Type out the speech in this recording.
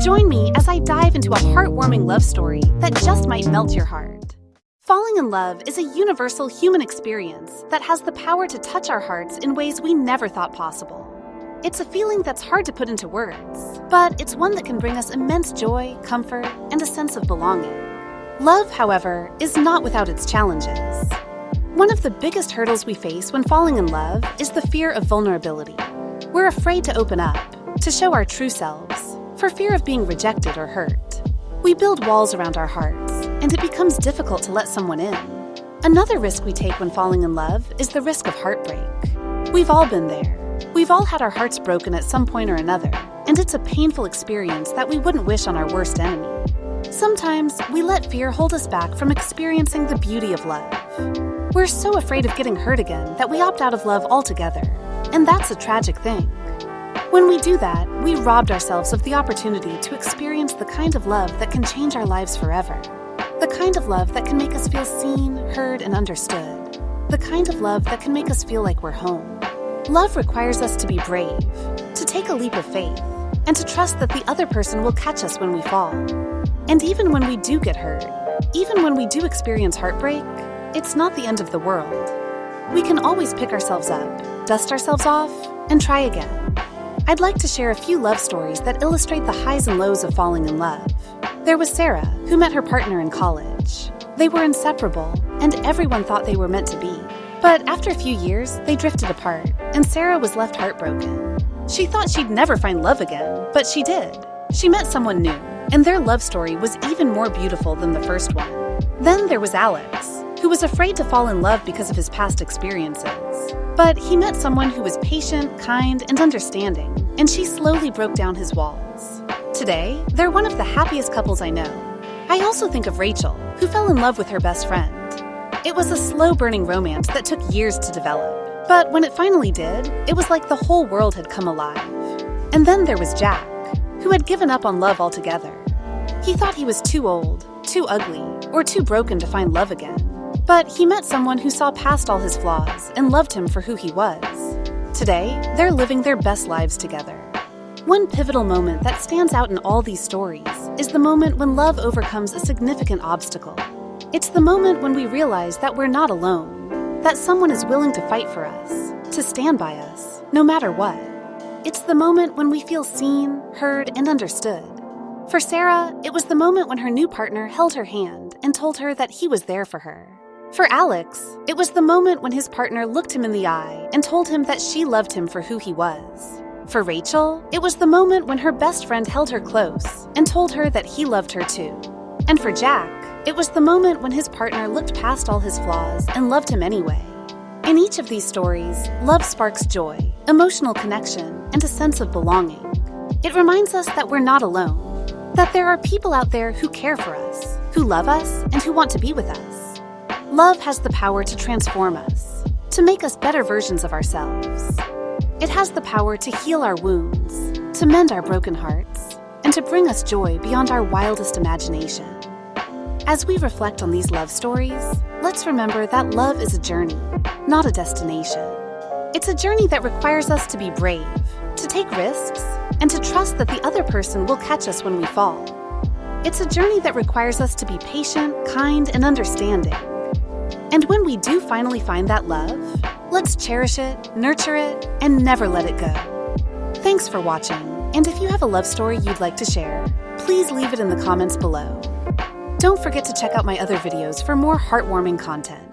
Join me as I dive into a heartwarming love story that just might melt your heart. Falling in love is a universal human experience that has the power to touch our hearts in ways we never thought possible. It's a feeling that's hard to put into words, but it's one that can bring us immense joy, comfort, and a sense of belonging. Love, however, is not without its challenges. One of the biggest hurdles we face when falling in love is the fear of vulnerability. We're afraid to open up, to show our true selves, for fear of being rejected or hurt. We build walls around our hearts, and it becomes difficult to let someone in. Another risk we take when falling in love is the risk of heartbreak. We've all been there. We've all had our hearts broken at some point or another, and it's a painful experience that we wouldn't wish on our worst enemy. Sometimes we let fear hold us back from experiencing the beauty of love. We're so afraid of getting hurt again that we opt out of love altogether, and that's a tragic thing. When we do that, we robbed ourselves of the opportunity to experience the kind of love that can change our lives forever. The kind of love that can make us feel seen, heard, and understood. The kind of love that can make us feel like we're home. Love requires us to be brave, to take a leap of faith, and to trust that the other person will catch us when we fall. And even when we do get hurt, even when we do experience heartbreak, it's not the end of the world. We can always pick ourselves up, dust ourselves off, and try again. I'd like to share a few love stories that illustrate the highs and lows of falling in love. There was Sarah, who met her partner in college. They were inseparable, and everyone thought they were meant to be. But after a few years, they drifted apart, and Sarah was left heartbroken. She thought she'd never find love again, but she did. She met someone new, and their love story was even more beautiful than the first one. Then there was Alex, who was afraid to fall in love because of his past experiences. But he met someone who was patient, kind, and understanding, and she slowly broke down his walls. Today, they're one of the happiest couples I know. I also think of Rachel, who fell in love with her best friend. It was a slow-burning romance that took years to develop, but when it finally did, it was like the whole world had come alive. And then there was Jack, who had given up on love altogether. He thought he was too old, too ugly, or too broken to find love again. But he met someone who saw past all his flaws and loved him for who he was. Today, they're living their best lives together. One pivotal moment that stands out in all these stories is the moment when love overcomes a significant obstacle. It's the moment when we realize that we're not alone, that someone is willing to fight for us, to stand by us, no matter what. It's the moment when we feel seen, heard, and understood. For Sarah, it was the moment when her new partner held her hand and told her that he was there for her. For Alex, it was the moment when his partner looked him in the eye and told him that she loved him for who he was. For Rachel, it was the moment when her best friend held her close and told her that he loved her too. And for Jack, it was the moment when his partner looked past all his flaws and loved him anyway. In each of these stories, love sparks joy, emotional connection, and a sense of belonging. It reminds us that we're not alone, that there are people out there who care for us, who love us, and who want to be with us. Love has the power to transform us, to make us better versions of ourselves. It has the power to heal our wounds, to mend our broken hearts, and to bring us joy beyond our wildest imagination. As we reflect on these love stories, let's remember that love is a journey, not a destination. It's a journey that requires us to be brave, to take risks, and to trust that the other person will catch us when we fall. It's a journey that requires us to be patient, kind, and understanding. And when we do finally find that love, let's cherish it, nurture it, and never let it go. Thanks for watching, and if you have a love story you'd like to share, please leave it in the comments below. Don't forget to check out my other videos for more heartwarming content.